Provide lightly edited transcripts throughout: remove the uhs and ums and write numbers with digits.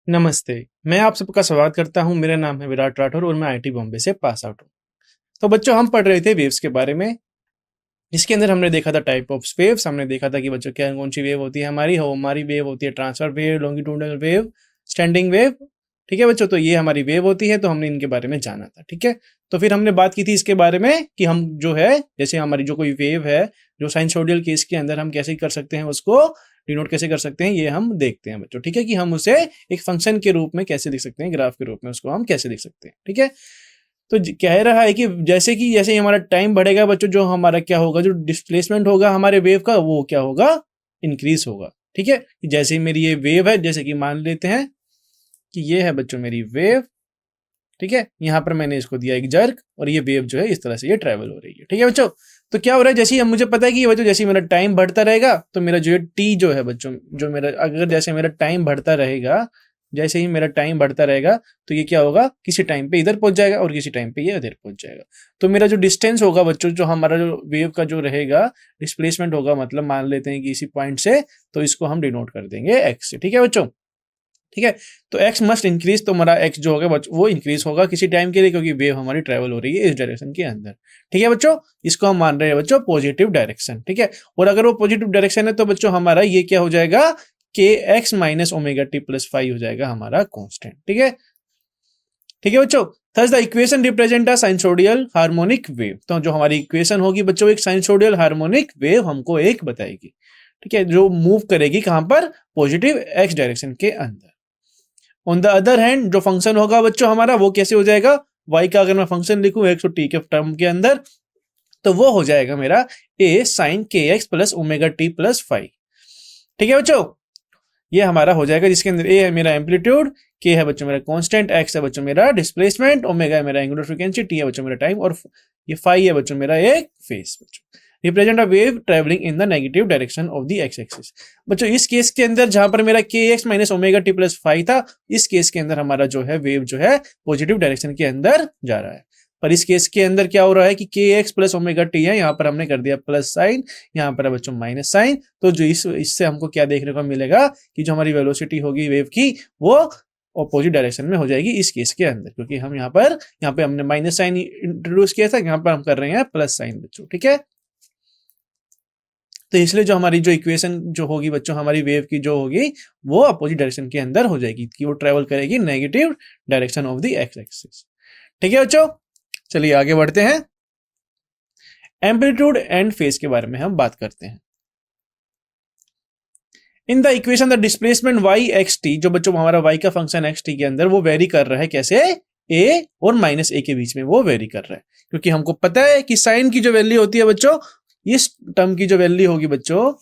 नमस्ते, मैं आप सबका स्वागत करता हूँ। मेरा नाम है विराट राठौर और मैं आईआईटी बॉम्बे से पास आउट हूँ। तो बच्चों हम पढ़ रहे थे वेव्स के बारे में, जिसके अंदर हमने देखा था टाइप ऑफ वेव्स। हमने देखा था कि बच्चों क्या कौन सी वेव होती है हमारी वेव होती है transfer wave, longitudinal wave, standing wave. ठीक है बच्चों, तो ये हमारी वेव होती है, तो हमने इनके बारे में जाना था। ठीक है, तो फिर हमने बात की थी इसके बारे में कि हम जो है, जैसे हमारी जो कोई वेव है, जो साइनसोइडल केस के अंदर हम कैसे कर सकते हैं, उसको डिनोट कैसे कर सकते हैं, ये हम देखते हैं बच्चों। ठीक है, कि हम उसे एक फंक्शन के रूप में कैसे लिख सकते हैं, ग्राफ के रूप में उसको हम कैसे लिख सकते हैं। ठीक है, तो कह रहा है कि जैसे ही हमारा टाइम बढ़ेगा बच्चों, जो हमारा क्या होगा, जो डिस्प्लेसमेंट होगा हमारे वेव का, वो क्या होगा, इंक्रीज होगा। ठीक है, जैसे ही मेरी ये वेव है, जैसे कि मान लेते हैं कि ये है बच्चों मेरी वेव। ठीक है, यहाँ पर मैंने इसको दिया एक जर्क और ये वेव जो है इस तरह से ये ट्रेवल हो रही है। ठीक है बच्चों, तो क्या हो रहा है, जैसे ही अब मुझे पता है कि ये बच्चों जैसे ही मेरा टाइम बढ़ता रहेगा, तो मेरा जो है टी जो है बच्चों, जो मेरा अगर जैसे मेरा टाइम बढ़ता रहेगा, जैसे ही मेरा टाइम बढ़ता रहेगा, तो ये क्या होगा, किसी टाइम पे इधर पहुंच जाएगा और किसी टाइम पे ये इधर पहुंच जाएगा। तो मेरा जो डिस्टेंस होगा बच्चों, जो हमारा जो वेव का जो रहेगा डिस्प्लेसमेंट होगा, मतलब मान लेते हैं कि इसी पॉइंट से, तो इसको हम डिनोट कर देंगे एक्स से। ठीक है बच्चों, ठीक है, तो x मस्ट इंक्रीज, तो हमारा x जो होगा वो इंक्रीज होगा किसी टाइम के लिए, क्योंकि वेव हमारी ट्रेवल हो रही है इस डायरेक्शन के अंदर। ठीक है बच्चों, इसको हम मान रहे हैं बच्चों पॉजिटिव डायरेक्शन। ठीक है, और अगर वो पॉजिटिव डायरेक्शन है तो बच्चों हमारा ये क्या हो जाएगा, के x minus omega T plus five हो जाएगा हमारा कॉन्स्टेंट। ठीक है, ठीक है बच्चों, thus the equation represent a sinusoidal harmonic wave. तो जो हमारी इक्वेशन होगी बच्चों, एक साइनसोइडल हार्मोनिक वेव हमको एक बताएगी। ठीक है, जो मूव करेगी कहां पर, पॉजिटिव एक्स डायरेक्शन के अंदर। ऑन द अदर हैंड जो फंक्शन होगा बच्चों हमारा, वो कैसे हो जाएगा, y का अगर मैं फंक्शन लिखूं एक्स और टी के टर्म के अंदर, तो वो हो जाएगा मेरा a साइन के x plus omega T plus five. ठीक है बच्चों, ये हमारा हो जाएगा, जिसके अंदर a है मेरा एम्पलीट्यूड, k है बच्चों मेरा कांस्टेंट, x है बच्चों मेरा डिस्प्लेसमेंट, ओमेगा है मेरा एंगुलर फ्रीक्वेंसी, t है बच्चों मेरा टाइम, और ये फाइव है बच्चों मेरा एक फेस बच्चों। Represent a wave travelling in the negative direction of the x axis. बच्चों इस केस के अंदर जहां पर मेरा के x minus omega T plus five था, इस केस के अंदर हमारा जो है वेव जो है पॉजिटिव डायरेक्शन के अंदर जा रहा है। पर इस केस के अंदर क्या हो रहा है कि के एक्स प्लस ओमेगा टी है, यहाँ पर हमने कर दिया प्लस साइन, यहाँ पर है बच्चों माइनस साइन। तो जो इससे हमको क्या देखने को मिलेगा कि जो हमारी वेलोसिटी होगी वेव की, वो ऑपोजिट डायरेक्शन में हो जाएगी इस केस के अंदर, क्योंकि हम यहाँ पे हमने माइनस साइन इंट्रोड्यूस किया था, यहाँ पर हम कर रहे हैं प्लस साइन बच्चों। ठीक है, तो इसलिए जो हमारी जो इक्वेशन जो होगी बच्चों, हमारी वेव की जो होगी, वो अपोजिट डायरेक्शन के अंदर हो जाएगी, कि वो ट्रेवल करेगी negative direction of the x axis. ठीक है बच्चों, चलिए आगे बढ़ते हैं। एम्पलीट्यूड एंड फेज के बारे में हम बात करते हैं। In the equation the displacement Y X T, जो बच्चों हमारा वाई का फंक्शन एक्स टी के अंदर वो वेरी कर रहा है, कैसे, ए और माइनस ए के बीच में वो वेरी कर रहा है, क्योंकि हमको पता है कि साइन की जो वैल्यू होती है बच्चों, इस टर्म की जो वैल्यू होगी बच्चों,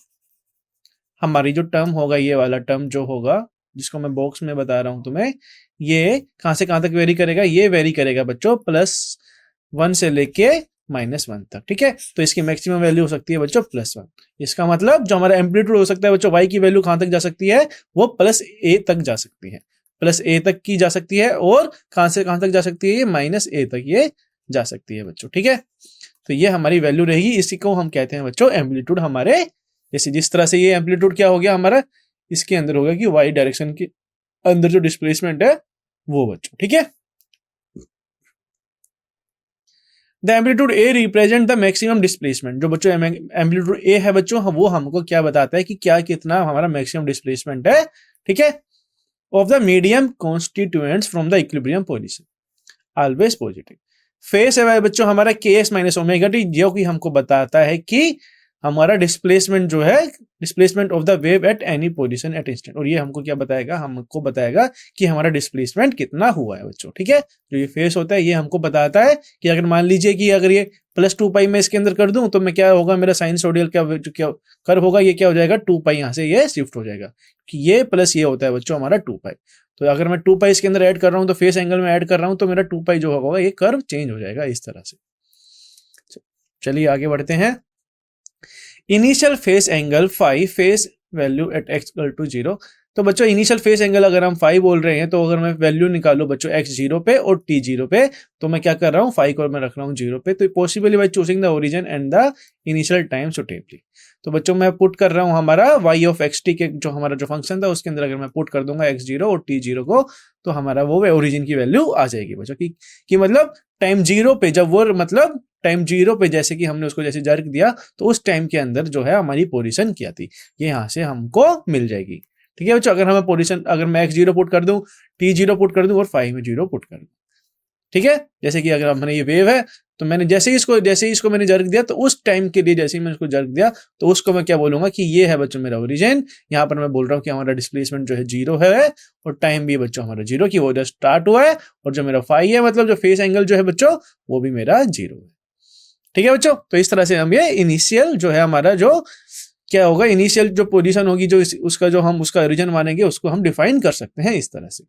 हमारी जो टर्म होगा, ये वाला टर्म जो होगा, जिसको मैं बॉक्स में बता रहा हूं तुम्हें, ये कहां से कहां तक वेरी करेगा, ये वेरी करेगा बच्चों प्लस वन से लेके माइनस वन तक। ठीक है, तो इसकी मैक्सिमम वैल्यू हो सकती है बच्चों प्लस वन। इसका मतलब जो हमारा एम्पलीट्यूड हो सकता है बच्चों, वाई की वैल्यू कहां तक जा सकती है, वो प्लस ए तक जा सकती है, प्लस ए तक की जा सकती है, और कहां से कहां तक जा सकती है, ये माइनस ए तक ये जा सकती है बच्चों। ठीक है, तो ये हमारी वैल्यू रहेगी, इसी को हम कहते हैं बच्चों एम्पलीट्यूड। हमारे जैसे जिस तरह से ये एम्पलीट्यूड क्या हो गया हमारा, इसके अंदर होगा कि वाई डायरेक्शन के अंदर जो डिस्प्लेसमेंट है वो बच्चों। ठीक है, the amplitude A represent the maximum displacement. जो बच्चों एम्पलीट्यूड ए है बच्चों, वो हमको क्या बताता है कि क्या कितना हमारा मैक्सिमम डिस्प्लेसमेंट है। ठीक है, of the medium constituents from the equilibrium position, always positive. Face है बच्चों हमारा के एस माइनस ओमेगा टी, जो कि हमको बताता है कि हमारा डिस्प्लेसमेंट जो है, displacement of the wave at any position at instant. और ये हमको क्या बताएगा, हमको बताएगा कि हमारा डिस्प्लेसमेंट कितना हुआ है बच्चों। ठीक है, जो ये फेस होता है ये हमको बताता है कि अगर मान लीजिए कि अगर ये प्लस टू पाई मैं इसके अंदर कर दूं, तो मैं क्या होगा, मेरा साइनसोइडल क्या कर्व होगा, ये क्या हो जाएगा, टू पाई, यहाँ से ये शिफ्ट हो जाएगा, कि ये प्लस ये होता है बच्चों हमारा टू पाई। तो अगर मैं टू पाई इसके अंदर ऐड कर रहा हूं, तो फेस एंगल में ऐड कर रहा हूं, तो मेरा टू पाई जो होगा ये कर्व चेंज हो जाएगा इस तरह से। चलिए आगे बढ़ते हैं। Initial phase angle five, phase value at X equal to zero. तो बच्चों इनिशियल फेस एंगल अगर हम 5 बोल रहे हैं, तो अगर मैं वैल्यू निकालूं बच्चों x 0 पे और t 0 पे, तो मैं क्या कर रहा हूँ 5 को मैं रख रहा हूँ 0 पे। तो possibly by choosing the origin and the initial time suitably. तो बच्चों मैं पुट कर रहा हूँ हमारा y ऑफ एक्स टी के जो हमारा जो फंक्शन था उसके अंदर अगर मैं पुट कर दूंगा x 0 और t 0 को, तो हमारा वो ओरिजिन की वैल्यू आ जाएगी बच्चों कि मतलब टाइम 0 पे जब वो मतलब टाइम 0 पे जैसे कि हमने उसको जैसे जर्क दिया, तो उस टाइम के अंदर जो है हमारी पोजीशन क्या थी, ये यहाँ से हमको मिल जाएगी। ठीक है बच्चों, अगर हमें पोजीशन अगर मैं x 0 पुट कर दूं, t 0 पुट कर दूं और 5 में 0 पुट कर दूं। ठीक है, जैसे कि अगर हमने ये वेव है, तो मैंने जैसे ही इसको मैंने जर्क दिया, तो उस टाइम के लिए जैसे ही मैंने इसको जर्क दिया, तो उसको मैं क्या बोलूंगा कि ये है बच्चों मेरा ओरिजिन। यहाँ पर मैं बोल रहा हूँ कि हमारा डिस्प्लेसमेंट जो है 0 है और टाइम भी बच्चों हमारा 0 की वजह स्टार्ट हुआ है, और जो मेरा 5 है मतलब जो फेस एंगल जो है बच्चों वो भी मेरा 0 है। ठीक है बच्चों, तो इस तरह से हम ये इनिशियल जो है हमारा जो क्या होगा, इनिशियल जो पोजीशन होगी जो उसका जो हम उसका ओरिजिन मानेंगे उसको हम डिफाइन कर सकते हैं इस तरह से।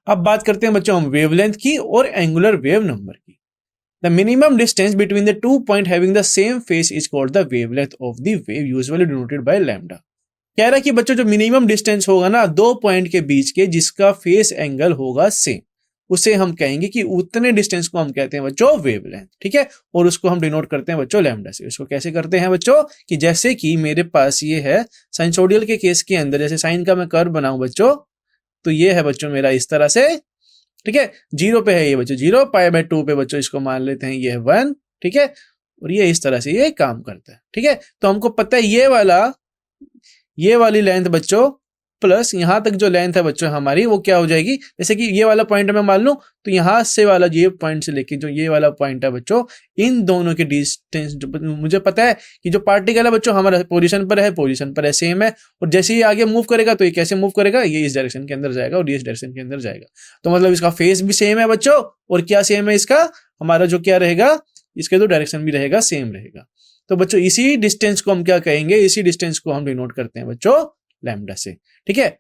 अब बात करते हैं बच्चों हम वेवलेंथ की और एंगुलर वेव नंबर की। The minimum distance between the two point having the same face is called the wavelength of the wave, usually denoted by lambda. कह रहा है कि बच्चों जो मिनिमम डिस्टेंस होगा ना दो पॉइंट के बीच के जिसका फेस एंगल होगा सेम, उसे हम कहेंगे कि उतने डिस्टेंस को हम कहते हैं बच्चों वेवलेंथ। ठीक है, और उसको हम डिनोट करते हैं बच्चों लैम्डा से। उसको कैसे करते हैं बच्चों कि जैसे कि मेरे पास ये है साइनसोइडल के केस के अंदर, जैसे साइन का मैं कर्व बनाऊं बच्चों, तो ये है बच्चों मेरा इस तरह से। ठीक है, 0 पे है ये बच्चों 0, π/2 पे बच्चों इसको मान लेते हैं ये है 1। ठीक है, और ये इस तरह से ये काम करता है। ठीक है, तो हमको पता है ये वाली लेंथ बच्चों प्लस यहां तक जो लेंथ है बच्चों हमारी वो क्या हो जाएगी, जैसे कि ये वाला पॉइंट मैं मान लूं, तो यहां से वाला ये पॉइंट से लेके जो ये वाला पॉइंट है बच्चों, इन दोनों के डिस्टेंस मुझे पता है कि जो पार्टिकल है बच्चों हमारा पोजीशन पर है सेम है, और जैसे ही आगे मूव करेगा तो ये कैसे मूव करेगा, ये इस डायरेक्शन के अंदर जाएगा और ये इस डायरेक्शन के अंदर जाएगा। तो मतलब इसका फेस भी सेम है बच्चों, और क्या सेम है इसका, हमारा जो क्या रहेगा, इसके तो डायरेक्शन भी रहेगा सेम रहेगा। तो बच्चों इसी डिस्टेंस को हम क्या कहेंगे, इसी डिस्टेंस को हम डिनोट करते हैं बच्चों लैम्डा से। ठीक है,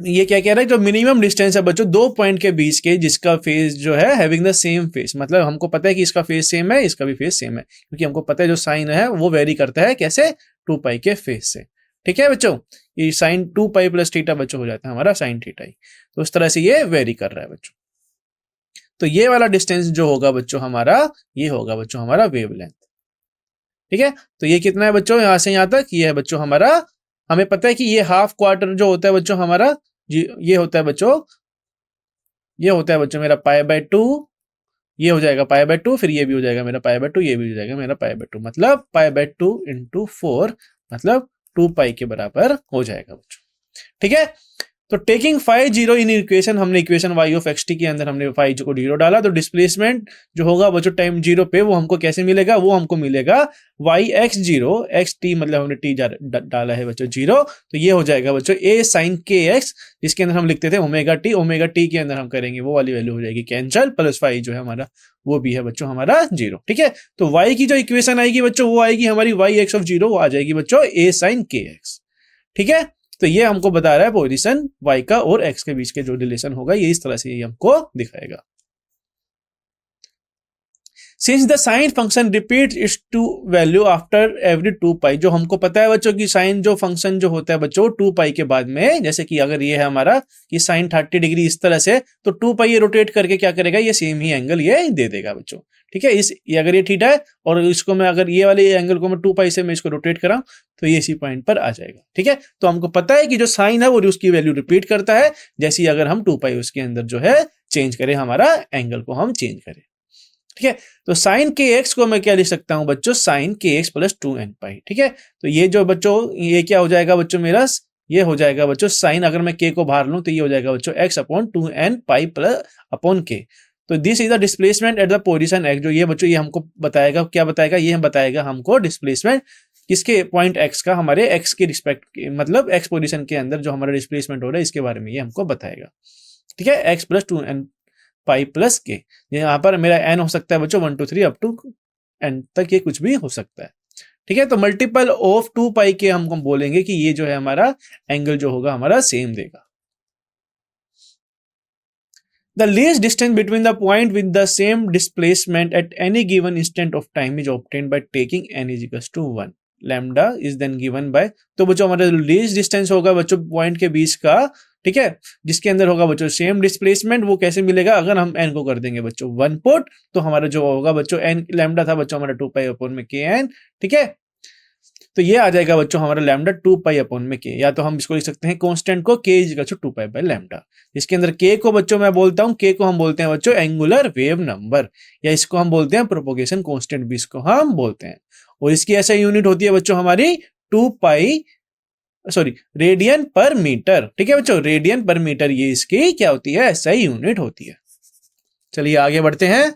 ये क्या कह रहा है, जो मिनिमम डिस्टेंस है बच्चों दो पॉइंट के बीच के जिसका फेस जो है हैविंग द सेम फेस, मतलब हमको पता है कि इसका फेस सेम है, इसका भी फेस सेम है, क्योंकि हमको पता है जो साइन है वो वेरी करता है कैसे, 2π के फेस से। ठीक है बच्चों, ये साइन 2π + थीटा बच्चों हो जाता है हमारा साइन थीटा ही, तो उस तरह से ये वेरी कर रहा है बच्चों। तो ये वाला डिस्टेंस जो होगा बच्चों हमारा, ये होगा बच्चों हमारा वेवलेंथ। ठीक है, तो ये कितना है बच्चों, यहां से यहां तक ये है बच्चों हमारा, हमें पता है कि ये हाफ क्वार्टर जो होता है बच्चों हमारा, ये होता है बच्चों, ये होता है बच्चों मेरा π/2, ये हो जाएगा π/2, फिर ये भी हो जाएगा मेरा π/2, ये भी हो जाएगा मेरा π/2, मतलब π/2 × 4 मतलब 2π के बराबर हो जाएगा बच्चों। ठीक है, तो टेकिंग फाई 0 इन इक्वेशन, हमने equation y of x T के अंदर हमने फाई को 0 डाला, तो डिस्प्लेसमेंट जो होगा बच्चों टाइम 0 पे वो हमको कैसे मिलेगा, वो हमको मिलेगा y(x0) xt मतलब हमने t डाला है बच्चों 0, तो ये हो जाएगा बच्चों a sin kx, जिसके अंदर हम लिखते थे ओमेगा टी के अंदर हम करेंगे वो वाली वैल्यू हो जाएगी कैंसल, प्लस फाई जो है हमारा वो भी है बच्चों हमारा 0। ठीक है, तो y की जो इक्वेशन आएगी बच्चों वो आएगी हमारी y(x0) वो आ जाएगी बच्चों a sin kx। ठीक है, तो ये हमको बता रहा है पोजीशन y का और x के बीच के जो रिलेशन होगा ये इस तरह से ये हमको दिखाएगा। Since the sine function repeat its to value after every 2π, जो हमको पता है बच्चों की साइन जो फंक्शन जो होता है बच्चों 2π के बाद में, जैसे कि अगर ये है हमारा कि साइन 30 डिग्री इस तरह से, तो 2π ये रोटेट करके क्या करेगा, ये सेम ही एंगल ये दे देगा बच्चों। ठीक है, अगर ये थीटा है और इसको मैं अगर ये वाले एंगल को मैं 2π से मैं इसको रोटेट कराऊं तो ये इसी पॉइंट पर आ जाएगा। ठीक है, तो हमको पता है कि जो साइन है वो उसकी वैल्यू रिपीट करता है, जैसे अगर हम 2π उसके अंदर जो है चेंज करें, हमारा एंगल को हम चेंज करें। ठीक है, तो साइन kx को मैं क्या लिख सकता हूं बच्चों, साइन kx + 2nπ। ठीक है, तो ये जो बच्चों ये क्या हो जाएगा बच्चों मेरा, ये हो जाएगा बच्चों साइन, अगर मैं k को बाहर लूं तो ये हो जाएगा बच्चों x/2nπ + k। तो this is the displacement at the position x, जो ये बच्चों ये हमको बताएगा, क्या बताएगा, ये हम बताएगा हमको डिस्प्लेसमेंट किसके पॉइंट x का, हमारे x के रिस्पेक्ट मतलब x पोजीशन के अंदर जो हमारा डिस्प्लेसमेंट हो रहा है इसके बारे में ये हमको बताएगा। ठीक है, x + 2nπ + k, यहाँ पर मेरा n हो सकता है बच्चों 1 2 3 अप टू n तक, ये कुछ भी हो सकता है। ठीक है, तो मल्टीपल ऑफ 2π के हमको बोलेंगे कि ये जो है हमारा एंगल जो होगा हमारा सेम देगा। The least distance between the point with the same displacement at any given instant of time is obtained by taking n = 1। Lambda is then given by, तो बच्चों हमारा लीस्ट डिस्टेंस होगा बच्चों पॉइंट के बीच का, ठीक है, जिसके अंदर होगा बच्चों सेम डिस्प्लेसमेंट, वो कैसे मिलेगा, अगर हम n को कर देंगे बच्चों 1 पुट, तो हमारा जो होगा बच्चों n लैम्डा था बच्चों हमारा 2 पाई अपॉन में kn, ठीक है, तो ये आ जाएगा बच्चों हमारा लैम्डा 2 पाई अपॉन में k, या तो हम इसको लिख सकते हैं कांस्टेंट को k is equal to 2 pi by lambda, इसके अंदर k को बच्चों मैं बोलता हूं, k को हम बोलते हैं बच्चों एंगुलर वेव नंबर, या इसको हम बोलते हैं प्रोपोगेशन कांस्टेंट भी इसको हम बोलते हैं, और इसकी ऐसा यूनिट होती है बच्चों हमारी 2 पाई रेडियन पर मीटर, ठीक है बच्चों, रेडियन पर मीटर ये इसकी क्या होती है, एसआई यूनिट होती है। चलिए आगे बढ़ते हैं,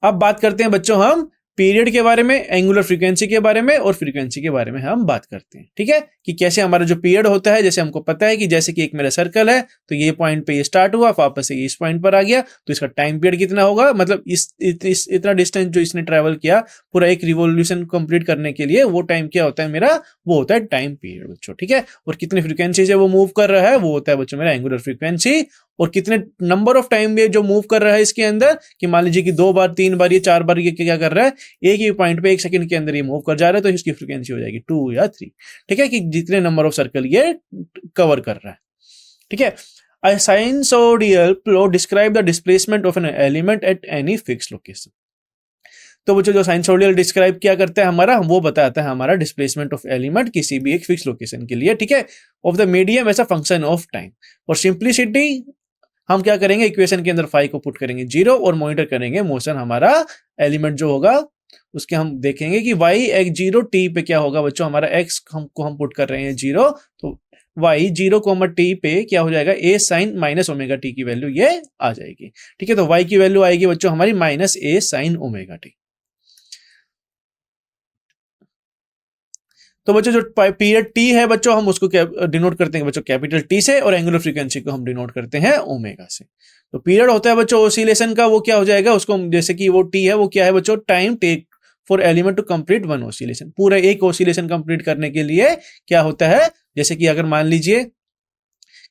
अब बात करते हैं बच्चों हम पीरियड के बारे में, एंगुलर फ्रीक्वेंसी के बारे में और फ्रीक्वेंसी के बारे में हम बात करते हैं, ठीक है, कि कैसे हमारा जो पीरियड होता है, जैसे हमको पता है कि जैसे कि एक मेरा सर्कल है, तो ये पॉइंट पे ये स्टार्ट हुआ, वापस से इस पॉइंट पर आ गया, तो इसका टाइम पीरियड कितना होगा, मतलब इतना डिस्टेंस जो इसने ट्रेवल किया पूरा एक रिवोल्यूशन कंप्लीट करने के लिए, वो टाइम क्या होता है मेरा, वो होता है टाइम पीरियड बच्चों, ठीक है, और कितने फ्रीक्वेंसी से वो मूव कर रहा है, वो होता है बच्चों मेरा एंगुलर फ्रीक्वेंसी, और कितने नंबर ऑफ टाइम ये जो मूव कर रहा है इसके अंदर, कि मान लीजिए कि 2 बार 3 बार ये 4 बार ये क्या कर रहा है, एक ही पॉइंट पे 1 सेकंड के अंदर ये मूव कर जा रहा है, तो इसकी फ्रीक्वेंसी हो जाएगी 2 या 3, ठीक है, कि जितने नंबर ऑफ सर्कल ये कवर कर रहा है, ठीक है। A sinusoidal flow describe the displacement of an element at any fixed location. तो बच्चों जो साइनसोडियल डिस्क्राइब क्या करता है हमारा, वो बताता है हमारा डिस्प्लेसमेंट ऑफ एलिमेंट किसी भी एक फिक्स लोकेशन के लिए, ठीक है, of the medium as a function of time, और सिंप्लिसिटी हम क्या करेंगे, इक्वेशन के अंदर फाई को पुट करेंगे 0 और मॉनिटर करेंगे मोशन हमारा एलिमेंट जो होगा उसके, हम देखेंगे कि y एक 0 t पे क्या होगा बच्चों, हमारा x हमको हम पुट कर रहे हैं 0, तो y 0 t पे क्या हो जाएगा, a sine minus omega T की वैल्यू ये आ जाएगी, ठीक है, तो y की वैल्यू आएगी बच्चों हमारी minus a sine omega T. तो बच्चों जो पीरियड t है बच्चों हम उसको डिनोट करते हैं बच्चों कैपिटल T से, और एंगुलर फ्रीक्वेंसी को हम डिनोट करते हैं ओमेगा से। तो पीरियड होता है बच्चों ओसिलेशन का, वो क्या हो जाएगा, उसको जैसे कि वो t है वो क्या है बच्चों, time take for element to complete one oscillation, पूरा एक ओसिलेशन कंप्लीट करने के लिए क्या होता है, जैसे कि अगर मान लीजिए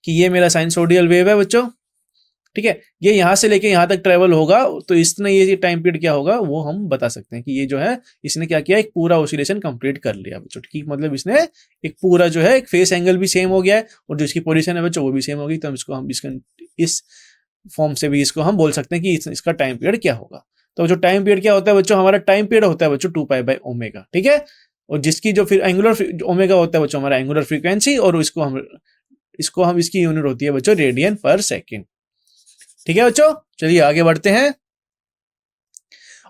कि ये मेरा साइनसोडियल वेव है बच्चों, ठीक है, ये यहां से लेके यहां तक ट्रेवल होगा, तो इसने ये टाइम पीरियड क्या होगा वो हम बता सकते हैं कि ये जो है इसने क्या किया, एक पूरा ऑसिलेशन कंप्लीट कर लिया बच्चों, ठीक, मतलब इसने एक पूरा जो है एक फेस एंगल भी सेम हो गया है, और जो इसकी पोजीशन है बच्चों वो भी सेम होगी, तो हम इसको हम इस फॉर्म से भी इसको हम बोल सकते हैं कि इसका टाइम पीरियड क्या होगा। तो जो टाइम पीरियड क्या होता है बच्चों, हमारा टाइम पीरियड होता है बच्चों 2 पाई बाय ओमेगा, ठीक है, और जिसकी जो फिर एंगुलर ओमेगा होता है बच्चों हमारा एंगुलर फ्रीक्वेंसी, और इसको हम इसकी यूनिट होती है बच्चों रेडियन पर सेकेंड, ठीक है बच्चों। चलिए आगे बढ़ते हैं,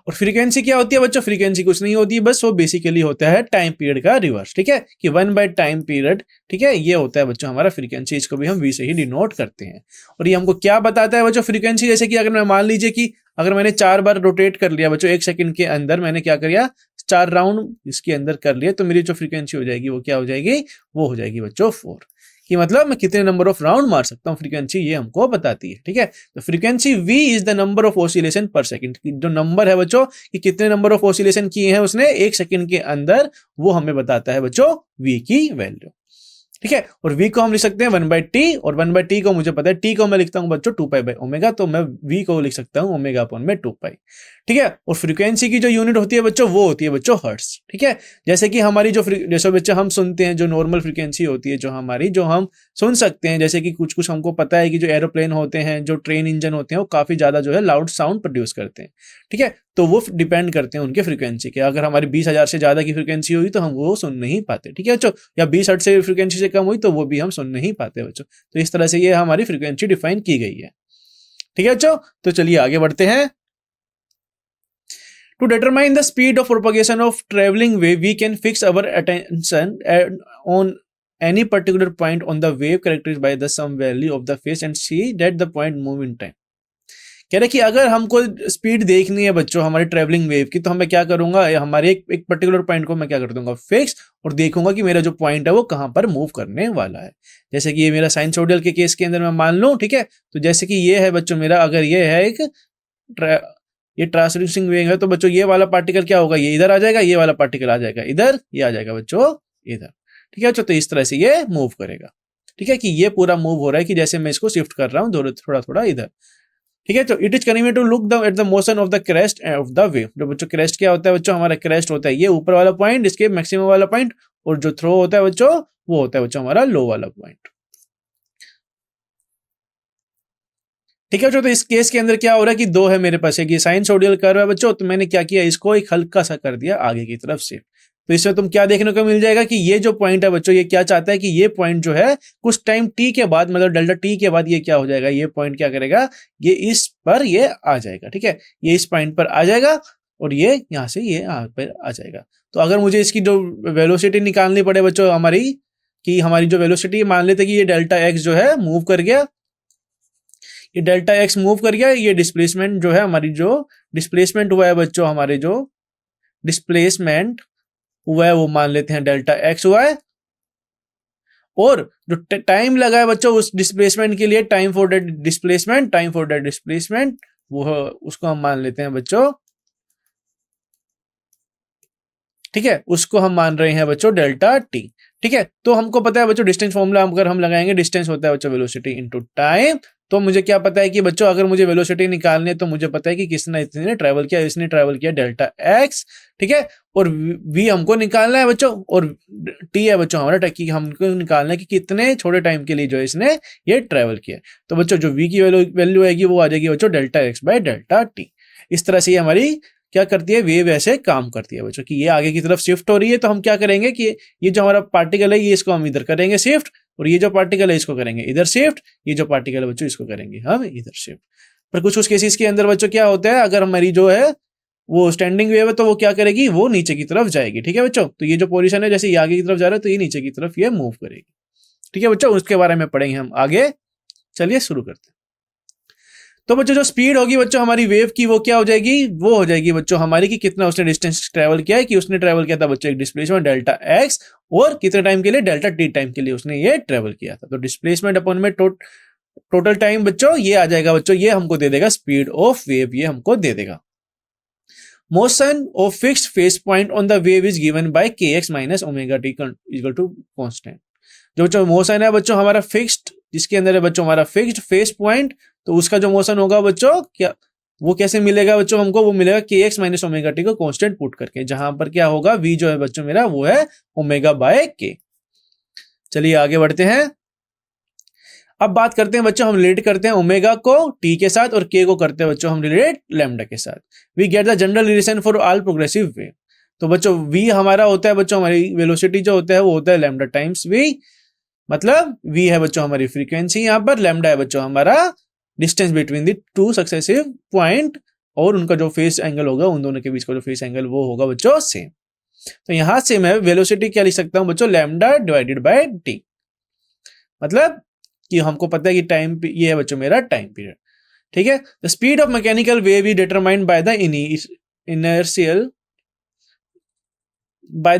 और फ्रीक्वेंसी क्या होती है बच्चों, फ्रीक्वेंसी कुछ नहीं होती है, बस वो बेसिकली होता है टाइम पीरियड का रिवर्स, ठीक है, कि 1 बाय टाइम पीरियड, ठीक है, ये होता है बच्चों हमारा फ्रीक्वेंसी, इसको भी हम v से ही डिनोट करते हैं। और ये हमको क्या बताता है बच्चों फ्रीक्वेंसी, जैसे कि अगर मैं मान लीजिए कि अगर मैंने 4 बार रोटेट कर लिया बच्चों 1 सेकंड के अंदर, मैंने क्या किया 4 राउंड इसके अंदर कर लिए, तो मेरी जो फ्रीक्वेंसी हो जाएगी वो क्या हो जाएगी, वो हो जाएगी बच्चों 4, कि मतलब मैं कितने नंबर ऑफ राउंड मार सकता हूँ, फ्रीक्वेंसी ये हमको बताती है, ठीक है। तो frequency v is the number of oscillation पर सेकंड, जो नंबर है बच्चों कि कितने नंबर ऑफ ऑसिलेशन किए हैं उसने 1 सेकंड के अंदर, वो हमें बताता है बच्चों v की वैल्यू, ठीक है। और v को हम लिख सकते हैं 1 बाई टी, और 1 बाई टी को मुझे पता है t को मैं लिखता हूं बच्चों 2 पाई बाई ओमेगा, तो मैं v को लिख सकता हूं ओमेगा अपॉन में 2 पाई, ठीक है। और फ्रीक्वेंसी की जो यूनिट होती है बच्चों वो होती है बच्चों हर्ट्ज, ठीक है। जैसे कि हमारी जो जैसे बच्चे हम सुनते हैं जो नॉर्मल फ्रीक्वेंसी होती है जो हमारी, जो हम सुन सकते हैं, जैसे कि कुछ कुछ हमको पता है कि जो एरोप्लेन होते हैं, जो ट्रेन इंजन होते हैं, वो काफी ज्यादा जो है लाउड साउंड प्रोड्यूस करते हैं, ठीक है, तो वो डिपेंड करते हैं उनके फ्रीक्वेंसी के। अगर हमारी 20,000 से ज्यादा की फ्रीक्वेंसी हुई तो हम वो सुन नहीं पाते, ठीक है बच्चों, या 20 हर्ट्ज से फ्रीक्वेंसी से कम हुई तो वो भी हम सुन नहीं पाते बच्चों। तो इस तरह से ये हमारी फ्रीक्वेंसी डिफाइन की गई है, ठीक है बच्चों। तो चलिए आगे बढ़ते हैं। To determine the speed of propagation of traveling wave, we can fix our attention on any particular point on the wave characterized by the some value of the phase and see that the point move in time. कह रहे कि अगर हमको speed देखनी है बच्चों हमारी travelling wave की, तो मैं क्या करूंगा, हमारे एक पर्टिकुलर पॉइंट को मैं क्या कर दूंगा फिक्स, और देखूंगा कि मेरा जो पॉइंट है वो कहां पर मूव करने वाला है। जैसे कि ये मेरा साइनसोडियल के केस के अंदर मैं मान लूं, ठीक है, तो जैसे कि ये है बच्चों मेरा, अगर ये है एक ये ट्रांसड्यूसिंग वेव है, तो बच्चों ये वाला पार्टिकल क्या होगा, ये इधर आ जाएगा, ये वाला पार्टिकल आ जाएगा इधर, ये आ जाएगा बच्चों इधर, ठीक है बच्चों। तो इस तरह से ये मूव करेगा, ठीक है, कि ये पूरा मूव हो रहा है कि जैसे मैं इसको शिफ्ट कर रहा हूं थोड़ा थोड़ा इधर, ठीक है, तो it is convenient to look the at the motion of the crest of the wave. जो बच्चों क्रेस्ट क्या होता है बच्चों, हमारा क्रेस्ट होता है ये ऊपर वाला पॉइंट, इसके मैक्सिमम वाला पॉइंट, और जो थ्रो होता है बच्चों वो होता है बच्चों हमारा लो वाला पॉइंट। ठीक है बच्चों, तो इस केस के अंदर क्या हो रहा है कि दो है मेरे पास, एक ये साइनसोइडल कर्व है बच्चों, तो मैंने क्या किया, इसको एक हल्का सा कर दिया आगे की तरफ से। तो इसमें तुम क्या देखने को मिल जाएगा कि ये जो पॉइंट है बच्चों, ये क्या चाहता है कि ये पॉइंट जो है कुछ टाइम टी के बाद, मतलब डेल्टा टी के बाद ये क्या हो जाएगा, ये पॉइंट क्या करेगा, ये इस पर ये आ जाएगा। ठीक है, ये इस पॉइंट पर आ जाएगा और ये यहाँ से ये यहाँ पर आ जाएगा। तो अगर मुझे इसकी जो वेलोसिटी निकालनी पड़े बच्चों हमारी, कि हमारी जो वेलोसिटी मान लेते कि ये डेल्टा एक्स जो है मूव कर गया, ये डेल्टा एक्स मूव कर गया, ये डिस्प्लेसमेंट जो है हमारी, जो डिस्प्लेसमेंट हुआ है बच्चों, हमारे जो डिस्प्लेसमेंट हुआ है वो मान लेते हैं डेल्टा एक्स हुआ है, और जो टाइम लगा है बच्चों उस डिस्प्लेसमेंट के लिए, time for that displacement, time for that displacement, वो उसको हम मान लेते हैं बच्चों, ठीक है, उसको हम मान रहे हैं बच्चों डेल्टा टी। ठीक है, तो हमको पता है बच्चों डिस्टेंस फॉर्मूला अगर हम लगाएंगे, डिस्टेंस होता है बच्चों वेलोसिटी इनटू टाइम। तो मुझे क्या पता है कि बच्चों अगर मुझे वेलोसिटी निकालनी है तो मुझे पता है कि किसने इतने ट्रैवल किया, इसने ट्रैवल किया डेल्टा एक्स। ठीक है, और वी हमको निकालना है बच्चों, और टी है बच्चों हमारा टक्की, हमको निकालना है कि कितने छोटे टाइम के लिए जो इसने ये ट्रैवल किया। तो बच्चों जो वी की वैल्यू आएगी वो आ जाएगी बच्चों delta x by delta T. इस तरह से ये हमारी क्या करती है, वेव ऐसे काम करती है बच्चों, कि ये आगे की तरफ शिफ्ट हो रही है, तो हम क्या करेंगे कि ये जो हमारा पार्टिकल है ये इसको हम इधर करेंगे शिफ्ट, और ये जो पार्टिकल है इसको करेंगे इधर शिफ्ट, ये जो पार्टिकल है बच्चों इसको करेंगे हम इधर शिफ्ट। पर कुछ केसेस के अंदर बच्चों क्या होता है, अगर हमारी जो है वो स्टैंडिंग वेव है तो वो क्या करेगी, वो नीचे की तरफ जाएगी। ठीक है बच्चों, तो ये जो पोजीशन है जैसे ये आगे की तरफ जा रहा है तो ये नीचे की तरफ ये मूव करेगी। ठीक है बच्चों, उसके बारे में पढ़ेंगे हम आगे। चलिए शुरू करते हैं। तो बच्चों जो स्पीड होगी बच्चों हमारी वेव की, वो क्या हो जाएगी, वो हो जाएगी बच्चों हमारी कि कितना उसने डिस्टेंस ट्रेवल किया है, कि उसने ट्रेवल किया था बच्चों एक डिस्प्लेसमेंट डेल्टा एक्स, और कितने टाइम के लिए, डेल्टा टी टाइम के लिए उसने ये ट्रेवल किया था। तो डिस्प्लेसमेंट अपॉन में टोटल टाइम बच्चों ये आ जाएगा बच्चों, ये हमको दे देगा स्पीड ऑफ वेव, ये हमको दे देगा। Motion of fixed phase point on the wave is given by kx minus omega T equal to constant. जो बच्चों मोशन है बच्चों हमारा फिक्स्ड, जिसके अंदर है बच्चों हमारा फिक्स्ड फेस पॉइंट, तो उसका जो मोशन होगा बच्चों क्या, वो कैसे मिलेगा बच्चों हमको, वो मिलेगा kx माइनस ओमेगा टी को कांस्टेंट पुट करके, जहां पर क्या होगा v जो है बच्चों मेरा वो है ओमेगा बाय k। चलिए आगे बढ़ते हैं। अब बात करते हैं बच्चों, हम रिलेट करते हैं ओमेगा को t के साथ और k को करते हैं बच्चों हम रिलेट लैम्डा के साथ। We get the general relation for all progressive wave. तो बच्चों v हमारा होता है बच्चों, हमारी वेलोसिटी जो होता है वो होता है लैम्डा टाइम्स v, मतलब v है बच्चों हमारी फ्रीक्वेंसी, यहाँ पर लैम्डा है बच्चों हमारा distance between the two successive point, और उनका जो फेस एंगल होगा, उन दोनों के बीच का जो फेस एंगल वो होगा बच्चों सेम। तो यहां से मैं वेलोसिटी क्या लिख सकता हूं बच्चों, लैम्डा डिवाइडेड बाय टी, मतलब कि हमको पता है कि टाइम ये है बच्चों मेरा टाइम पीरियड। ठीक है, the speed of mechanical wave is determined by the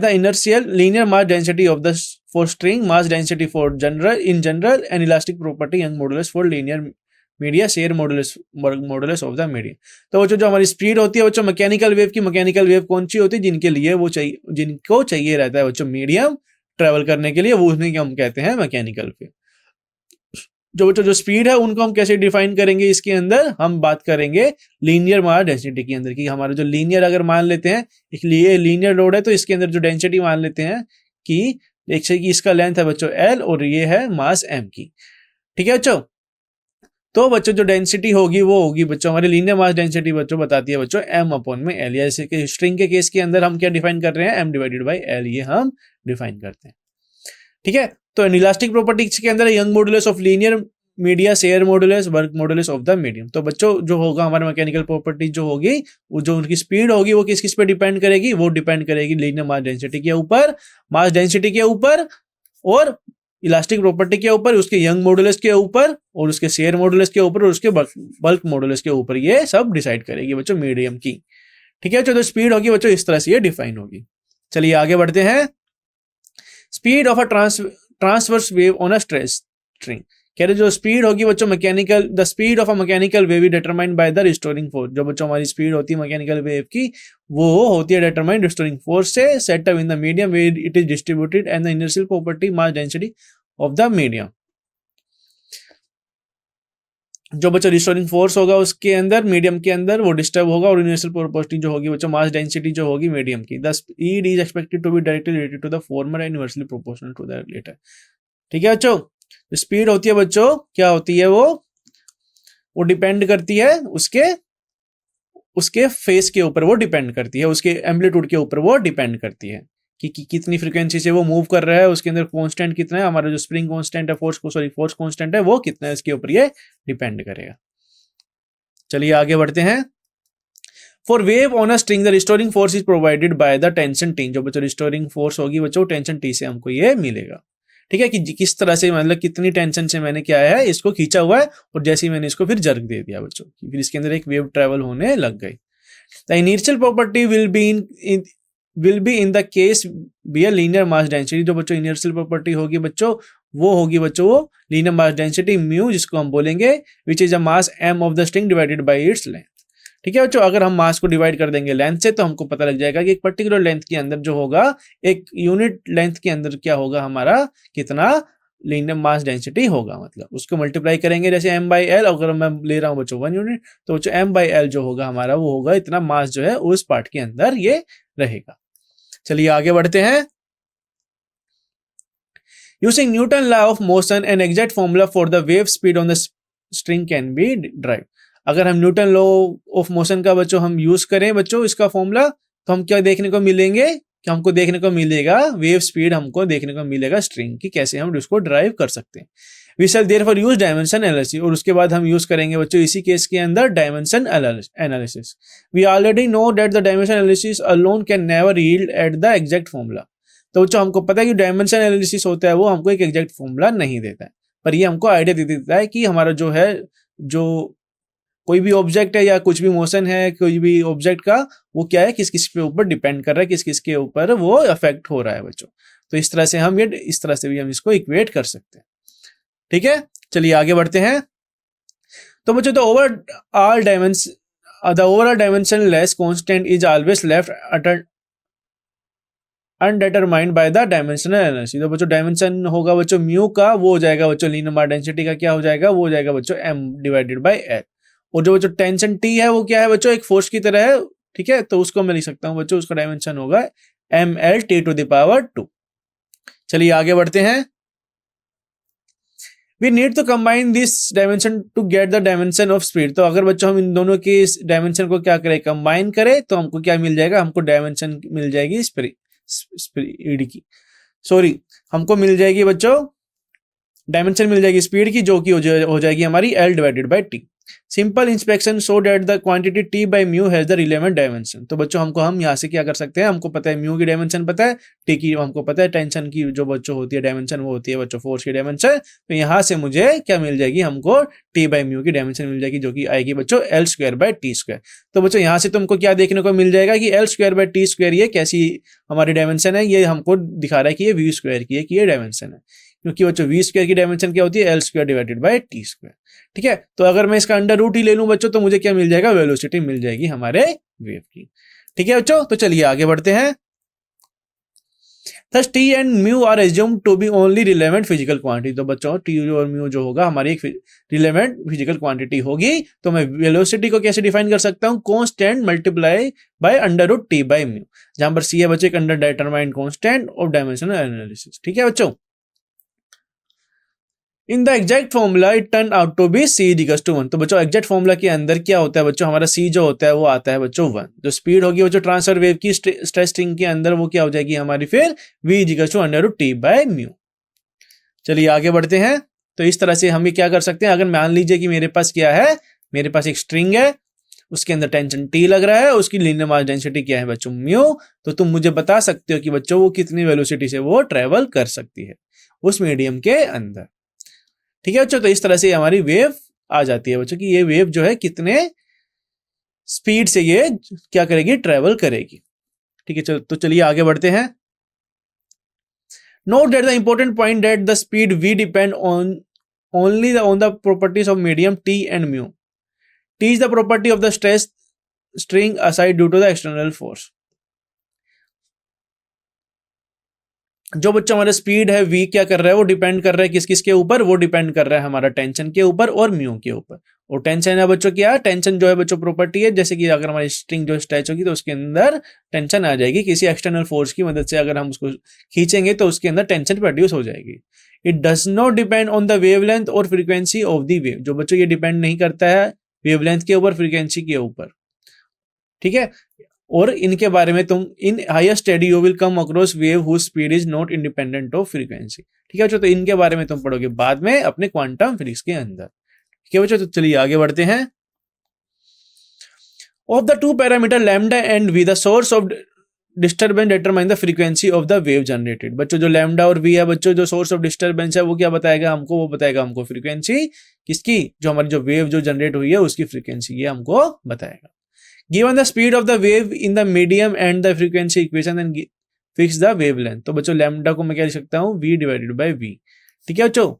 inertial linear mass density of the for string, mass density for general in general, and elastic property young modulus for linear media, shear modulus of the medium। तो बच्चों जो हमारी speed होती है बच्चों mechanical wave की, mechanical wave कौन सी होती है, जिनके लिए वो चाहिए, जिनको चाहिए रहता है बच्चों मीडियम ट्रेवल करने के लिए, वो उसमें हम कहते हैं मैकेनिकल वेव। जो बच्चों जो स्पीड है उनको हम कैसे डिफाइन करेंगे, इसके अंदर हम बात करेंगे लीनियर मास डेंसिटी के अंदर, कि हमारा जो लीनियर अगर मान लेते हैं, इसलिए लीनियर लोड है तो इसके अंदर जो डेंसिटी मान लेते हैं कि जैसे कि इसका लेंथ है बच्चों l और ये है मास m की। ठीक है बच्चों, तो बच्चों जो डेंसिटी होगी वो होगी बच्चों हमारी लीनियर मास डेंसिटी बच्चों बताती है बच्चों m अपॉन में l, जैसे कि स्ट्रिंग के केस के अंदर हम क्या डिफाइन कर रहे हैं, m डिवाइडेड बाई l, ये हम डिफाइन करते हैं। ठीक है, तो इलास्टिक प्रॉपर्टीज के अंदर young modulus of linear media, share modulus, work modulus of the medium. तो बच्चों जो होगा हमारे मैकेनिकल प्रॉपर्टीज जो होगी, वो जो उनकी स्पीड होगी वो किस किस पे डिपेंड करेगी, वो डिपेंड करेगी लीनियर मास डेंसिटी के ऊपर, मास डेंसिटी के ऊपर, और इलास्टिक प्रॉपर्टी के ऊपर, उसके यंग मॉडुलस के ऊपर, और उसके शेयर मॉडुलस के ऊपर, और उसके बल्क मॉडुलस के ऊपर, ये सब डिसाइड करेगी बच्चों मीडियम की। ठीक है, जो स्पीड होगी बच्चों इस तरह से ये डिफाइन होगी। चलिए आगे बढ़ते हैं। Speed of a transverse wave on a stress string, कह रहे जो स्पीड होगी बच्चों mechanical, the speed of a mechanical wave is determined by the restoring force. जो बच्चों हमारी स्पीड होती है मैकेनिकल वेव की, वो होती है डिटरमाइंड रिस्टोरिंग फोर्स से, set up in the medium where it is distributed and the inertial property mass density of the medium. जो बच्चों रिस्टोरिंग फोर्स होगा उसके अंदर मीडियम के अंदर वो डिस्टर्ब होगा, और यूनिवर्सल प्रोपोर्शनलिटी जो होगी बच्चों मास डेंसिटी जो होगी मीडियम की, दस ईड is expected to be directly related to the former and universally proportional to the latter. ठीक है बच्चों, स्पीड होती है बच्चों, क्या होती है वो डिपेंड करती है उसके उसके फेस के ऊपर, वो डिपेंड करती है उसके एम्पलीट्यूड के ऊपर, वो डिपेंड करती है कि कितनी फ्रीक्वेंसी से वो मूव कर रहा है, उसके अंदर कांस्टेंट कितना है, हमारा जो स्प्रिंग कांस्टेंट है, फोर्स कांस्टेंट है वो कितना है, इसके ऊपर ये डिपेंड करेगा। चलिए आगे बढ़ते हैं। For wave on a string the restoring force is provided by the tension T. जो बच्चों रिस्टोरिंग फोर्स होगी बच्चों टेंशन टी से हमको ये मिलेगा। ठीक है, कि किस तरह से, मतलब कितनी टेंशन से मैंने क्या है इसको खींचा हुआ है, और जैसे ही मैंने इसको फिर जर्क दे दिया बच्चों, फिर इसके अंदर एक वेव ट्रेवल होने लग गई। The initial property will be in the case be a linear mass density. जो बच्चों इनिशियल प्रॉपर्टी होगी बच्चों वो होगी बच्चों वो लीनियर मास डेंसिटी म्यू, जिसको हम बोलेंगे which is a mass M of the string divided by its length. ठीक है बच्चों, अगर हम मास को डिवाइड कर देंगे लेंथ से तो हमको पता लग जाएगा कि एक पर्टिकुलर लेंथ के अंदर जो होगा, एक यूनिट लेंथ के अंदर क्या होगा हमारा, कितना लीनियर मास डेंसिटी होगा, मतलब उसको मल्टीप्लाई करेंगे जैसे m बाई एल। अगर मैं ले रहा हूँ बच्चों 1 यूनिट, तो बच्चों m बाई एल जो होगा हमारा वो होगा इतना मास जो है उस पार्ट के अंदर ये रहेगा। चलिए आगे बढ़ते हैं। Using Newton law of motion an exact formula for the wave speed on the string can be drive. अगर हम न्यूटन लॉ ऑफ मोशन का बच्चों हम यूज करें बच्चों इसका फॉर्मूला, तो हम क्या देखने को मिलेंगे कि हमको देखने को मिलेगा वेव स्पीड, हमको देखने को मिलेगा स्ट्रिंग की, कैसे हम उसको ड्राइव कर सकते हैं। We shall therefore use dimension analysis, और उसके बाद हम यूज करेंगे बच्चों इसी केस के अंदर dimension analysis. We already know that the dimension analysis alone can never yield at the exact formula. तो बच्चों हमको पता है कि डायमेंशन एनालिसिस होता है वो हमको एक एग्जैक्ट फॉर्मूला नहीं देता है, पर ये हमको आइडिया दे देता है कि हमारा जो है, जो कोई भी ऑब्जेक्ट है या कुछ भी मोशन है कोई भी ऑब्जेक्ट का, वो क्या है किस किस के ऊपर डिपेंड कर रहा है, किस किस के ऊपर वो अफेक्ट हो रहा है बच्चों। तो इस तरह से हम ये, इस तरह से भी हम इसको इक्वेट कर सकते हैं। ठीक है, चलिए आगे बढ़ते हैं। तो बच्चों the overall dimension less constant is always left undetermined by the dimensional analysis. तो बच्चों डायमेंशन होगा बच्चों म्यू का, वो हो जाएगा बच्चों लीनियर मास डेंसिटी का क्या हो जाएगा, वो हो जाएगा बच्चों m डिवाइडेड बाय l। और जो बच्चों टेंशन t है वो क्या है बच्चों, एक फोर्स की तरह है। ठीक है, तो उसको मैं लिख सकता हूं बच्चों, उसका डायमेंशन होगा mlt⁻²। चलिए आगे बढ़ते हैं। We need to combine this dimension to get the dimension of speed. तो अगर बच्चों हम इन दोनों के डायमेंशन को क्या करें, कंबाइन करें, तो हमको क्या मिल जाएगा, हमको डायमेंशन मिल जाएगी स्पीड की, सॉरी हमको मिल जाएगी बच्चों डायमेंशन मिल जाएगी स्पीड की, जो कि हो जाएगी हमारी l divided by t। Simple inspection show that the quantity t by mu has the relevant dimension. तो बच्चों हम यहाँ से क्या कर सकते हैं, हमको पता है म्यू की डायमेंशन पता है, t की हमको पता है, टेंशन की जो बच्चों होती है डायमेंशन वो होती है बच्चों फोर्स की डायमेंशन। तो यहाँ से मुझे क्या मिल जाएगी, हमको t बाय म्यू की डायमेंशन मिल जाएगी, जो कि आएगी बच्चों l² बाय t²। तो बच्चों यहाँ से तुमको क्या देखने को मिल जाएगा कि l² बाय t² ये कैसी हमारी डायमेंशन है, ये हमको दिखा रहा है कि ये v² की है, कि ये डायमेंशन है, क्योंकि बच्चों v² की डायमेंशन क्या होती है, l² डिवाइडेड बाय t²। ठीक है, तो अगर मैं इसका अंडर रूट ही ले लूं बच्चों, तो मुझे क्या मिल जाएगा, वेलोसिटी मिल जाएगी हमारे वेव की। ठीक है बच्चों, तो चलिए आगे बढ़ते हैं। Thus t and mu are assumed to be only relevant physical quantity। तो बच्चों t और mu जो होगा हमारी एक रिलेवेंट फिजिकल क्वांटिटी होगी। तो मैं वेलोसिटी को कैसे डिफाइन कर सकता हूं, constant multiply by under root t by mu, जहां पर c है बच्चों एक under determined constant of dimensional analysis. ठीक है बच्चों, in the exact formula it turn out to be c equals to 1। तो बच्चों एग्जैक्ट फॉर्मूला के अंदर क्या होता है बच्चों, हमारा c जो होता है वो आता है बच्चों 1। जो स्पीड होगी बच्चों ट्रांसफर वेव की स्ट्रेस स्ट्रिंग के अंदर, वो क्या हो जाएगी हमारी फिर v equals to under root t by mu. चलिए आगे बढ़ते हैं। तो इस तरह से हम ये क्या कर सकते हैं, अगर मान लीजिए कि मेरे पास क्या है, मेरे पास एक स्ट्रिंग है, उसके अंदर टेंशन t लग रहा है, उसकी लीनियर मास डेंसिटी क्या है बच्चों म्यू। तो तुम मुझे बता सकते हो कि बच्चों वो कितनी वेलोसिटी से वो ट्रेवल कर सकती है उस मीडियम के अंदर। ठीक है बच्चों, तो इस तरह से हमारी वेव आ जाती है बच्चों कि ये वेव जो है कितने स्पीड से ये क्या करेगी, ट्रेवल करेगी। ठीक है, चलो तो चलिए आगे बढ़ते हैं। Note that the important point that the speed v depend on only on the properties of medium t and mu. t is the property of the stress string aside due to the external force. जो बच्चा हमारा speed है v क्या कर रहा है, वो depend कर रहा है किस किस के ऊपर, वो डिपेंड कर रहा है हमारा टेंशन के ऊपर और म्यू के ऊपर। और टेंशन है बच्चों क्या, टेंशन जो है बच्चों प्रॉपर्टी है, जैसे कि अगर हमारी स्ट्रिंग जो स्ट्रेच होगी तो उसके अंदर टेंशन आ जाएगी, किसी एक्सटर्नल फोर्स की मदद से अगर हम उसको खींचेंगे तो उसके अंदर टेंशन प्रोड्यूस हो जाएगी। It does not depend on the wavelength और फ्रीक्वेंसी ऑफ द वेव, जो बच्चों ये डिपेंड नहीं करता है वेवलेंथ के ऊपर, फ्रीक्वेंसी के ऊपर, ठीक है। और इनके बारे में तुम in higher study you will come across wave whose speed is not independent of frequency, ठीक है बच्चों। तो इनके बारे में तुम पढ़ोगे बाद में अपने क्वांटम फिजिक्स के अंदर, ठीक है बच्चों। तो चलिए आगे बढ़ते हैं। Of the two parameter lambda and V the source of disturbance determine the frequency of the wave generated. बच्चों जो लैम्डा और वी है बच्चों, जो सोर्स ऑफ डिस्टर्बेंस है वो क्या बताएगा हमको, वो बताएगा हमको फ्रीक्वेंसी किसकी, जो हमारी जो वेव जो जनरेट हुई है उसकी फ्रीक्वेंसी, ये हमको बताएगा। Given the speed of the wave in the medium and the frequency equation and fix the wavelength. तो बच्चों लैम्डा को मैं क्या लिख सकता हूं, v डिवाइडेड बाय v, ठीक है बच्चों।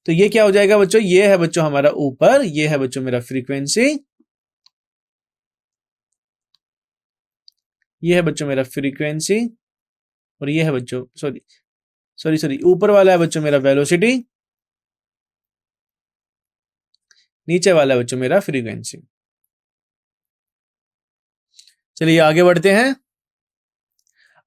तो ये क्या हो जाएगा बच्चों, ये है बच्चों हमारा ऊपर, ये है बच्चों मेरा फ्रीक्वेंसी, ये है बच्चों मेरा फ्रीक्वेंसी, और ये है बच्चों सॉरी ऊपर वाला है बच्चों मेरा वेलोसिटी, नीचे वाला है बच्चों मेरा फ्रीक्वेंसी। चलिए आगे बढ़ते हैं।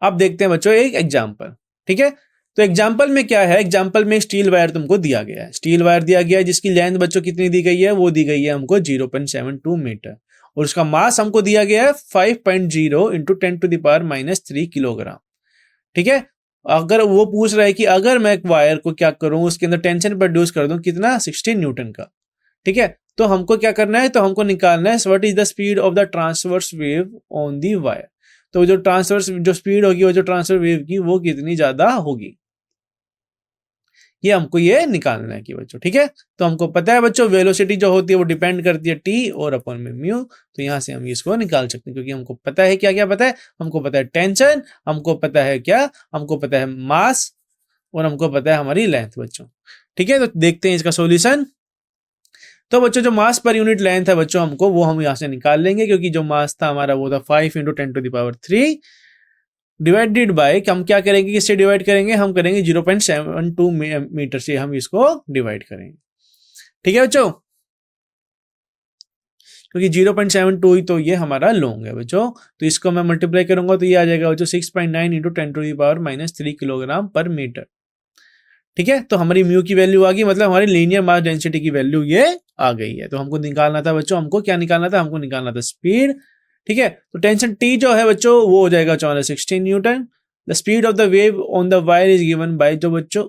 अब देखते हैं बच्चों एक एग्जांपल, ठीक है। तो एग्जांपल में क्या है, एग्जांपल में स्टील वायर तुमको दिया गया है, स्टील वायर दिया गया है जिसकी लेंथ बच्चों कितनी दी गई है, वो दी गई है हमको 0.72 मीटर, और उसका मास हमको दिया गया है 5.0 इंटू 10⁻³ किलोग्राम, ठीक है। अगर वो पूछ रहा है कि अगर मैं एक वायर को क्या करूं, उसके अंदर टेंशन प्रोड्यूस कर दूं कितना, 16 न्यूटन का, ठीक है। तो हमको क्या करना है, तो हमको निकालना है what is the speed of the transverse wave on the wire. तो जो ट्रांसवर्स जो स्पीड होगी, वो जो ट्रांसफर वेव की वो कितनी ज्यादा होगी, ये हमको ये निकालना है कि बच्चों, ठीक है। तो हमको पता है बच्चों वेलोसिटी जो होती है वो डिपेंड करती है टी और अपॉन में म्यू, तो यहां से हम इसको निकाल सकते हैं, क्योंकि हमको पता है क्या क्या पता है, हमको पता है टेंशन, हमको पता है क्या, हमको पता है मास, और हमको पता है हमारी लेंथ बच्चों, ठीक है। तो देखते हैं इसका सॉल्यूशन। तो बच्चों जो मास पर यूनिट लेंथ है बच्चों हमको वो हम यहां से निकाल लेंगे, क्योंकि जो मास था हमारा वो था 5 × 10⁻³ डिवाइडेड बाय, हम क्या करेंगे, किससे डिवाइड करेंगे, हम करेंगे 0.72 मीटर से हम इसको डिवाइड करेंगे, ठीक है बच्चों। क्योंकि 0.72 ही तो ये हमारा लॉन्ग है बच्चों, तो इसको मैं मल्टीप्लाई करूंगा तो ये आ जाएगा बच्चों 6.9 × 10⁻³ किलोग्राम पर मीटर, ठीक है। तो हमारी म्यू की वैल्यू आ गई, मतलब हमारी लीनियर मास डेंसिटी की वैल्यू ये आ गई है। तो हमको निकालना था बच्चों, हमको क्या निकालना था, हमको निकालना था स्पीड, ठीक है। तो टेंशन टी जो है बच्चों वो हो जाएगा 16 Newton. The speed of the wave on the wire is given bye, जो बच्चों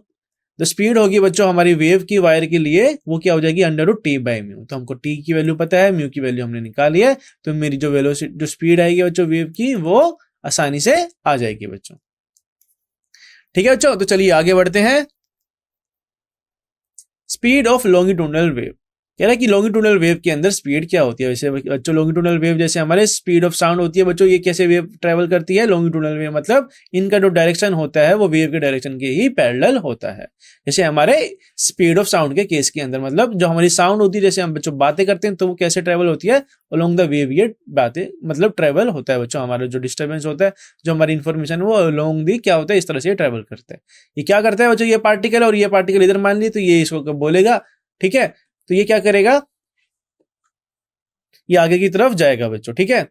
द स्पीड होगी बच्चों हमारी वेव की वायर के लिए वो क्या हो जाएगी, √T/μ। तो हमको टी की वैल्यू पता है, म्यू की वैल्यू हमने निकाली है, तो मेरी जो वेलोसिटी जो स्पीड आएगी बच्चों वेव की वो आसानी से आ जाएगी बच्चों, ठीक है बच्चों। तो चलिए आगे बढ़ते हैं। स्पीड ऑफ लॉन्गिट्यूडनल वेव, कह रहा है कि लॉन्गिट्यूडनल वेव के अंदर स्पीड क्या होती है। वैसे बच्चों लॉन्गिट्यूडनल वेव जैसे हमारे स्पीड ऑफ साउंड होती है बच्चों, ये कैसे वेव ट्रेवल करती है, लॉन्गिट्यूडनल वेव मतलब इनका जो डायरेक्शन होता है वो वेव के डायरेक्शन के ही पैरेलल होता है। जैसे हमारे स्पीड ऑफ साउंड के केस के अंदर, मतलब जो हमारी साउंड होती है, जैसे हम बच्चों बातें करते हैं तो वो कैसे ट्रेवल होती है, अलोंग द वेव ये बातें मतलब ट्रेवल होता है बच्चों। हमारा जो डिस्टर्बेंस होता है, जो हमारी इन्फॉर्मेशन वो अलोंग दी क्या होता है, इस तरह से ट्रेवल करता है। ये क्या करता है बच्चों, ये पार्टिकल और ये पार्टिकल इधर मान लिए तो ये इसको बोलेगा, ठीक है। तो ये क्या करेगा, ये आगे की तरफ जाएगा बच्चों, ठीक है।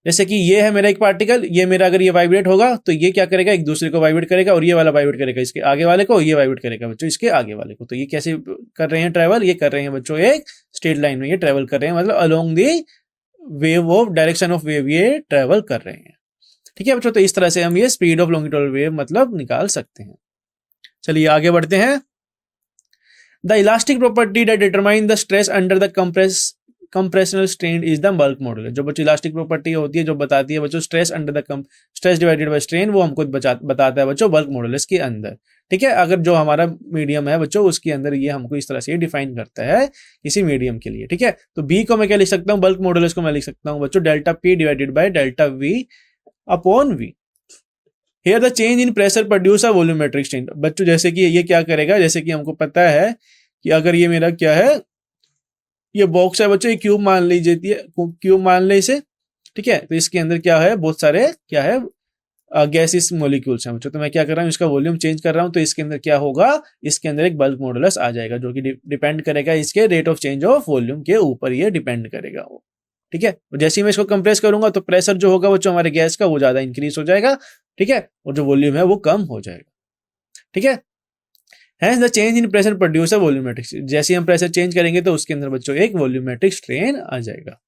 जैसे कि ये है मेरा एक पार्टिकल, ये मेरा अगर ये वाइब्रेट होगा तो ये क्या करेगा, एक दूसरे को वाइब्रेट करेगा, और ये वाला वाइब्रेट करेगा इसके आगे वाले को, ये वाइब्रेट करेगा बच्चों इसके आगे वाले को। तो ये कैसे कर रहे हैं ट्रेवल, ये कर रहे हैं बच्चों एक स्ट्रेट लाइन में ये ट्रेवल कर रहे हैं, मतलब along the wave of direction of wave ये ट्रेवल कर रहे हैं, ठीक है बच्चों। तो इस तरह से हम ये स्पीड ऑफ लॉन्गिट्यूडनल वेव मतलब निकाल सकते हैं। चलिए आगे बढ़ते हैं। The elastic property that determine the stress under the compressional strain is the bulk modulus। जो बच्चों इलास्टिक प्रॉपर्टी होती है जो बताती है बच्चों stress under the stress divided by strain, वो हमको बताता है बच्चों बल्क मॉडुलस के अंदर, ठीक है। अगर जो हमारा मीडियम है बच्चों उसके अंदर ये हमको इस तरह से डिफाइन करता है किसी मीडियम के लिए, ठीक है। तो बी को मैं क्या लिख सकता हूँ, बल्क मॉडुलस को मैं लिख सकता हूँ बच्चों ΔP divided by ΔV/V। Here the change in pressure produce a volumetric strain। बच्चों जैसे कि ये क्या करेगा, जैसे कि हमको पता है कि अगर ये मेरा क्या है, ये बॉक्स है बच्चों, ये क्यूब मान लीजिए, क्यूब मान ले इसे, ठीक है। तो इसके अंदर क्या है, बहुत सारे क्या है गैसियस मॉलिक्यूल्स हैं बच्चों, तो मैं क्या कर रहा हूँ, इसका वॉल्यूम चेंज कर रहा हूँ, तो इसके अंदर क्या होगा, इसके अंदर एक बल्क मॉडुलस आ जाएगा जो कि डिपेंड करेगा इसके rate of change of volume के ऊपर, ये डिपेंड करेगा वो। ठीक है, जैसे ही मैं इसको कंप्रेस करूंगा तो प्रेशर जो होगा बच्चों हमारे गैस का वो ज्यादा इंक्रीज हो जाएगा। ठीक है, और जो वॉल्यूम है वो कम हो जाएगा। ठीक है, hence the change in pressure produce a volumetric, जैसे हम प्रेशर चेंज करेंगे तो उसके अंदर बच्चों एक वॉल्यूमेट्रिक स्ट्रेन आ जाएगा।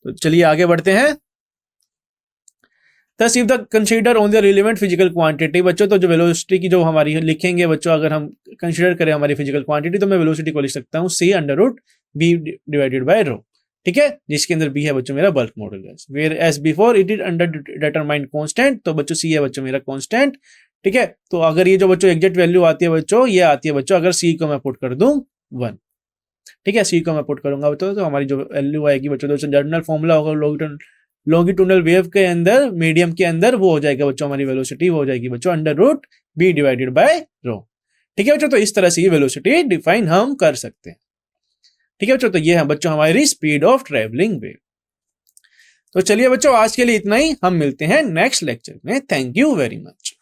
तो चलिए आगे बढ़ते हैं। Thus, if the consider only the relevant physical quantity, बच्चों तो जो वेलोसिटी की जो हमारी लिखेंगे बच्चों, अगर हम कंसीडर करें हमारी फिजिकल क्वांटिटी, तो मैं वेलोसिटी को लिख सकता हूँ c under root B divided by rho. ठीक है, जिसके अंदर b है बच्चों मेरा bulk modulus, where as before it is under determined constant, तो बच्चों c है बच्चों मेरा कांस्टेंट। ठीक है, तो अगर ये जो बच्चों एग्जैक्ट वैल्यू आती है बच्चों, ये आती है बच्चों अगर c को मैं पुट कर दूं 1। ठीक है, c को मैं पुट करूंगा बच्चों तो हमारी जो वैल्यू आएगी बच्चों, तो जनरल फॉर्मूला होगा लॉन्गिट्यूडनल वेव के अंदर, मीडियम के अंदर, वो हो जाएगा बच्चों हमारी वेलोसिटी, वो हो जाएगी बच्चों under root B divided by rho. ठीक है बच्चों, तो इस तरह से ये वेलोसिटी डिफाइन हम कर सकते हैं। ठीक है बच्चों, तो ये है बच्चों हमारी स्पीड ऑफ ट्रेवलिंग वेव। तो चलिए बच्चों आज के लिए इतना ही, हम मिलते हैं नेक्स्ट लेक्चर में। Thank you very much.